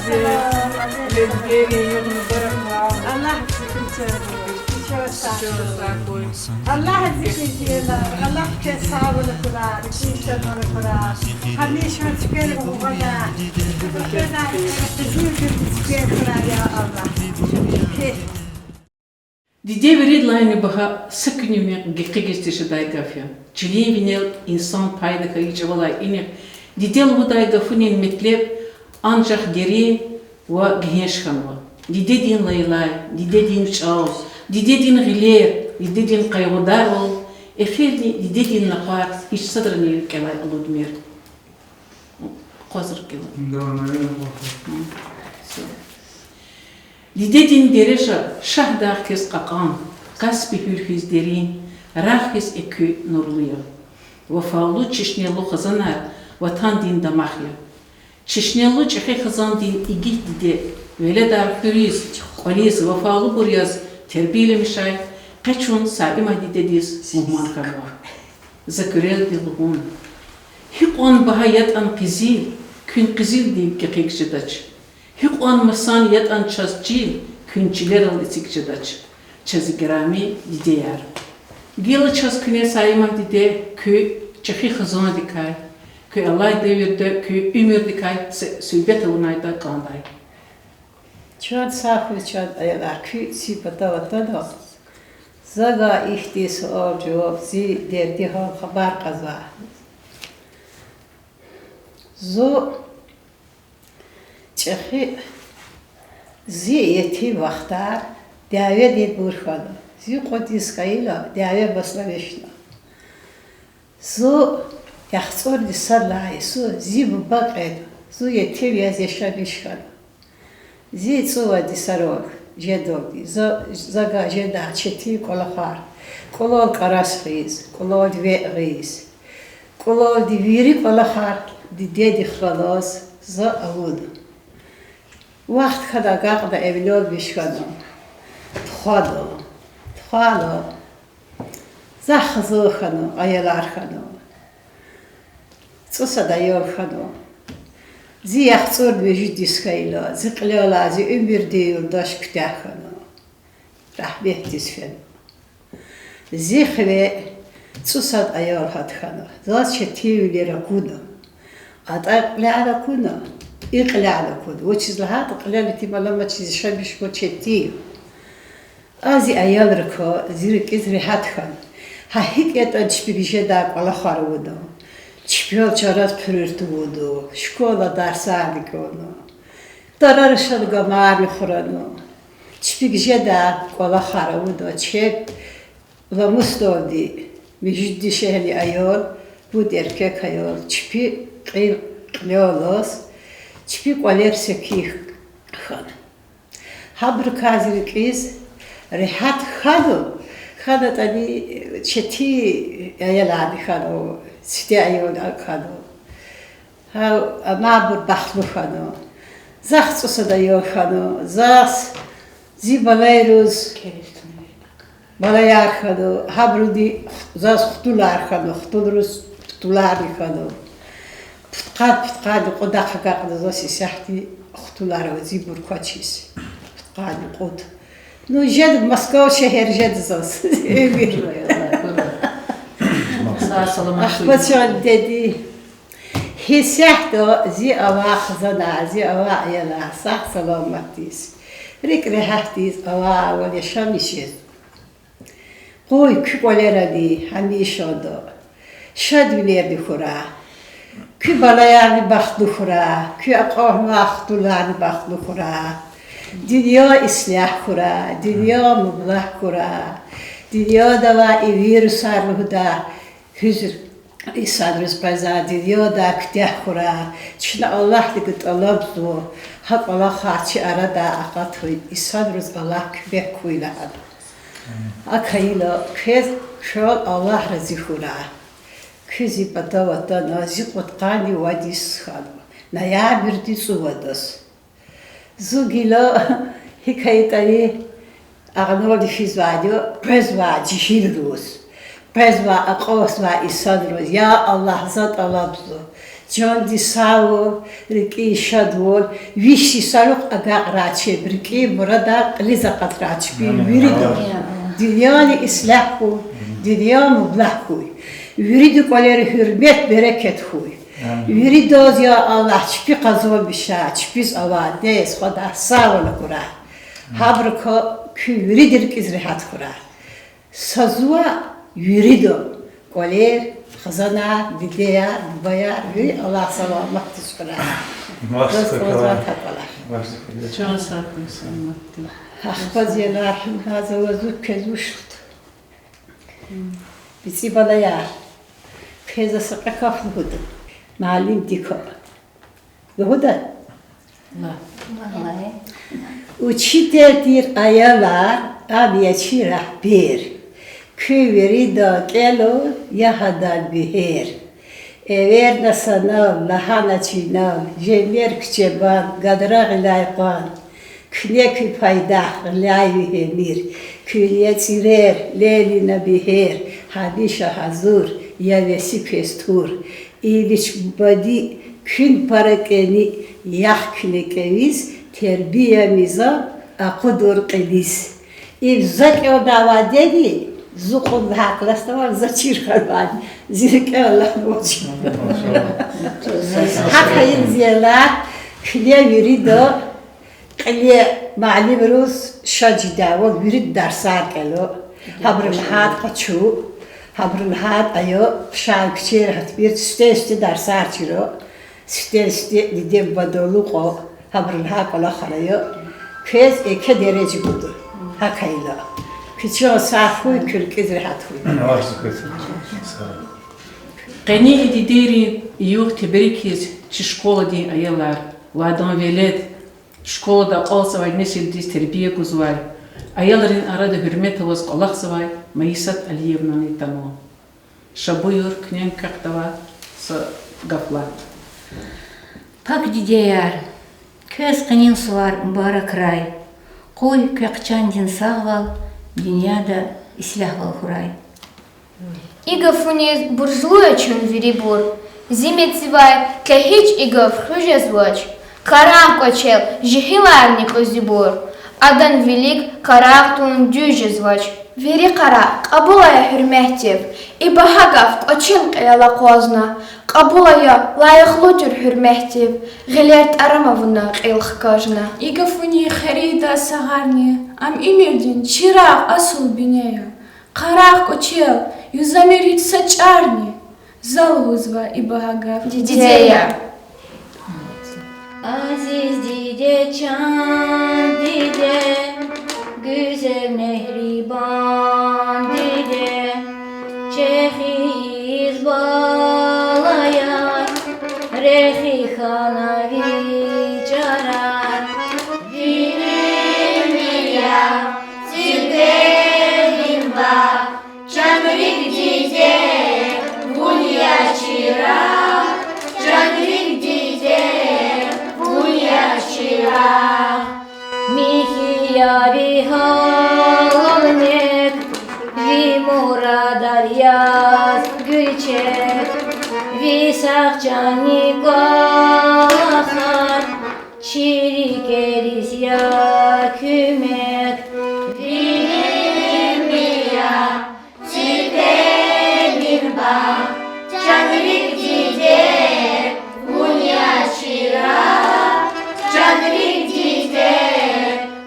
Allah Allah zikirler, Allah kesavını kurar, kimseleri kurar. Hamiş ve tükerim bu kadar. Bu kadar zikir kurar ya Allah. Didiye verildiğini baha sıkınımı gıkıgıstı daygafya. Çiliğin vinel insan payda kayıcı olay ini. Didel bu daygafının metlep ancak geri ve gençkanwa. Dide din laylay, dide din çav, dide din giler, dide din kaygıdar ol. Efendim dide din nafar hiç sadrını kelay aludmir. Qazır kelay. Dide din dereja şahda kes qaqan, qasbi hürfiz derin, rahis ekü nurluya. Vafalu çişnelu khazanar, vatan din damahya. Çişnelu çehe khazan din igih dide, vele dar hüriz, qaliz vafalu buryaz, terbiyeli mişay, qaçun saima dide diz muhman karva. Zakürel dilhun. Hik on bahayat an qizil, kün qizil deyip geqeqşidaç. Hik on mırsan yat an çazcil, künçiler al isikçidaç. Çazı gerami dide yar. Gila çaz küne saima dide, kü çehi khazan dikay. Kü Allah devirde, kü ümür dikay, süybet avunayda kanday. Çad sahil çad ayalar kü sipata vatada. Zaga ihtis o cevap zi derdi ha haber kaza. Zo çehi zi yeti vaktar davet et burkhadı. Zi qodiskayla davet basla veşna. Zo yaxsor disallay so zi bu baqed. Zo yeti yaz yaşabişkan. Zi tsova disarog jedogdi. Zaga jeda çeti kolahar. Kolol karasqiz, kolol veqiz. Kolol diviri kolahar di dedi khalas za avud. Vaqt kada qaqda evlod bishkano. Tkhalo. Za khzo khano, ayalar khano. Tsosa da yor khano. Zi yaxtsor vejid diskayla, zi qlala, zi ömür deyur daş kütahkhano. Rahbet disfen. Zi khve tsosa ayar hatkhano. Za çetiyle kuno. Ataqla ala kuno. İqla ala kuno. O çizlahat qlalati malama çiz şabiş ko çeti. Azi ayal rko zirik izrihat khan. Ha hikayet açbigişe da qala kharudo. Çipyol çarat pürürtüvodu. Şkola dersalik onu. Dararışal gamar khurano. Çipigişe da qala kharudo. Çep la mustodi. Mijdi şehli ayol bu erkek ayol. Çipi qleolos. Çipi qaler sekih khan. Habr kazirikiz rihat khadu. Khada tani çeti ayalani khadu. Site ayol khadu. Ha mabur baxlu khadu. Zax tsosa yo khadu. Zax zibaleruz balayar khadu. Habrudi zax khtular khadu. Khturus khtular khadu. Putqad qoda khaqad zax sihti khtular zibur qaçis. Putqad qod. Ну, жед Москва şehir jed zas. Ahmet dedi. Hissahto zi ava khazana zi ava yala sah salamatis. Rikre haftiz ava ve yaşamışız. Koy küpoleradi hamişodo. Şadvilerdi khura. Kü balayarni baxtlu khura. Kü aqahma axtularni baxtlu khura. Dünya islah kura, dünya mublah kura, dünya da va virüs sarlıhda hüzür isadrız paza, dünya da kütah kura. Çünkü Allah dikkat Allah bu, hak Allah harçı arada akat huy, isadrız Allah kübek kuyla ad. Akayla kez şol Allah razı kura. Küzi pata vata nazik vatkani vadis khadu. Naya birdi suvadas. Zugila hikayetleri ağnol fizvadio prezva cihilruz prezva aqos va isadruz ya Allah zat alabzu جان دی ساو رکی شدول ویشی سالوق اگاق راچه برکی برادا قلیزا قد راچه بی ویریدو دیدیان اصلاح کو دیدیان مبلغ کوی ویریدو کالر hürmet bereket کوی ویریدوز یا الله چپی قضا بشه چپیز آواده خدا ساول کرا habruko ki yuridir kizrihat kura. Sazua yurido. Koler, khazana, dideya, bayar, yuri Allah salamat tiskura. Can sakın sanmaktı. Hafaz yelar, haza vazuk kezuşt. Bisi bana ya. Keza sakra kaflı hudu. Malim diko. Huda. Vallahi. Учитель ayalar abiyachi rahber küveri da kelo yahada biher ever nasana lahana çina jemer küçeban gadra gilayqan knek payda gilayi hemir külye tirer lelina biher hadişa hazur ya vesi pestur iliç badi kün parakeni yah künekeviz terbiyemize akudur qiliz. İvzak o dava dedi, zukun haklasta var, zaçir kalban. Zirke Allah boçu. Hakayın ziyalar, kliye yurido, kliye mali biruz şaci dava, yurid dersar kelo. Habrın had kaçu, habrın had ayo, şan küçer hatbir, üste dersar çiro. Üste lidem badolu ko. Habrın hak ola xarayı, kez eke derece budu, hakayla. Küçük safuy kürkez rahat huy. Qani edideri yok tebrikiz çi şkola di ayalar, vadan veled şkolada alsavay nesil dis terbiye kuzvay. Ayaların arada hürmet havas Allah savay, Mayisat Aliyevna nitano. Şabuyur knen kaktava sa gaflat. Pak dideyar. Köz qinin sular mübarek ray. Koy kökçandin sağval, dünyada islah val huray. Игов буржуя чун вирибур. Зимецивай кехич игов хужезвоч. Карам кочел жихиларник озибур. Адан велик карактун дюжезвоч. Veri qara, qabulaya hürmettiv. İbahagaf qoçin qiyala qozna. Qabulaya layıqlıdır hürmettiv. Gilert aramavuna qilq kajna. Игофуни харида сагарни, ам имердин чирах асул бинея. Qaraq qoçel, юзамерит сачарни. Залгузva İbahagaf. Dideya. Aziz dide çan dide, güzel mehriban dide, çehiz balaya, rehi hana vicarar. Virimiya, zirvelim ba, çamrik dide, bunya çira, çamrik dide, bunya çira. Mihiyari halnek, vi muradar yaz gülçek, vi sakçani galakar, çirik eris ya kümek, virimiya, sipelim ba, çanrik dide, bunya çira, çanrik dide,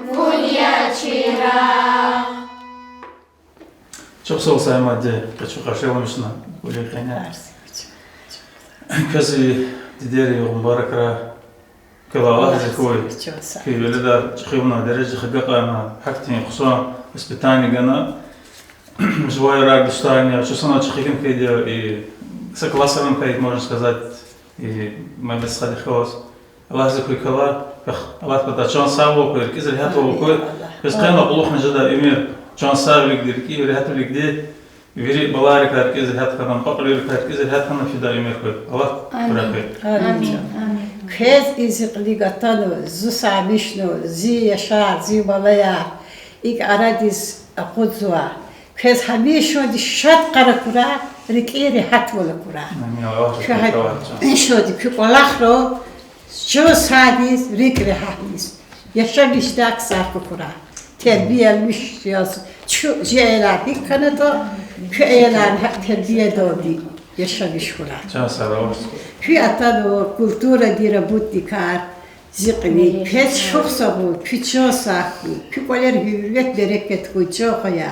bunya çira. Çok sağ ol Sayın Madde. Çok karşılamışsın. Böyle kaynağı. Közi dideri mübarek ra. Kala Allah zikoy. Ki öyle der çıkıyorna derece xigaqana haktin xusa ispitani gana. Жвая радостания, что сама чехикин кайдя и согласен кайд можно сказать и мы без хадихос. Allah zikoy kala. Allah patachan savo koy, kizir hato koy. Biz qana quluq najada emir can sağlık dir ki öyle hatırlık de veri balarik herkes hatkadan qaqlir herkes hatkadan fida emir koy. Allah bırakır. Amin. Kez izikli gatano, zu sabishno, zi yaşar, zi balaya. İk aradis akudzuwa. Kez hamisho di şat qarakura ركيري حت ولا كرا يعني واحد شو دي كولاخرو شو ساديس ركري حديس يشبش داك ساك كرا تربية مش ياس شو جيلاتي كنتو كيلان تربية دودي يشبش كرا شو سراوس في أتانو كولتورا دي ربوتي كار زقني كيت شخصه كيتشو ساكو كيقولر هيوت بركت كوتشو خيا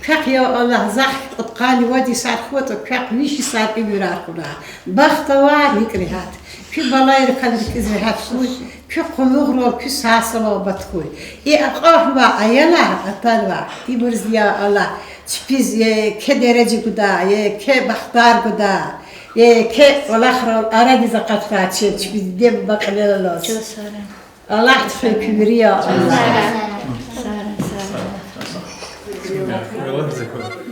كاقيا الله زخ قالي ودي صار خوتو كاق مش صار يراكنا بختوا نكرهات كي بلاير كان كزهات خوي كي قلوغرو كي ساسلو بتخوي اي اقاهوا ايلا اتالوا تبرزيا الله تشبيز كي درجه قدا كي بختار قدا كي والاخر اراد زقت فاتشي تشبيز ديب بقلل الله تفي كبريا الله والله زكوة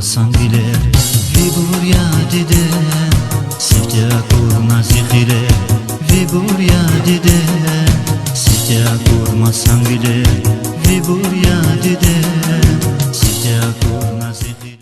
kurmasan bile Vibur ya dide Sifte kurmazı bile Vibur ya dide Sifte kurmasan bile Vibur ya dide Sifte kurmazı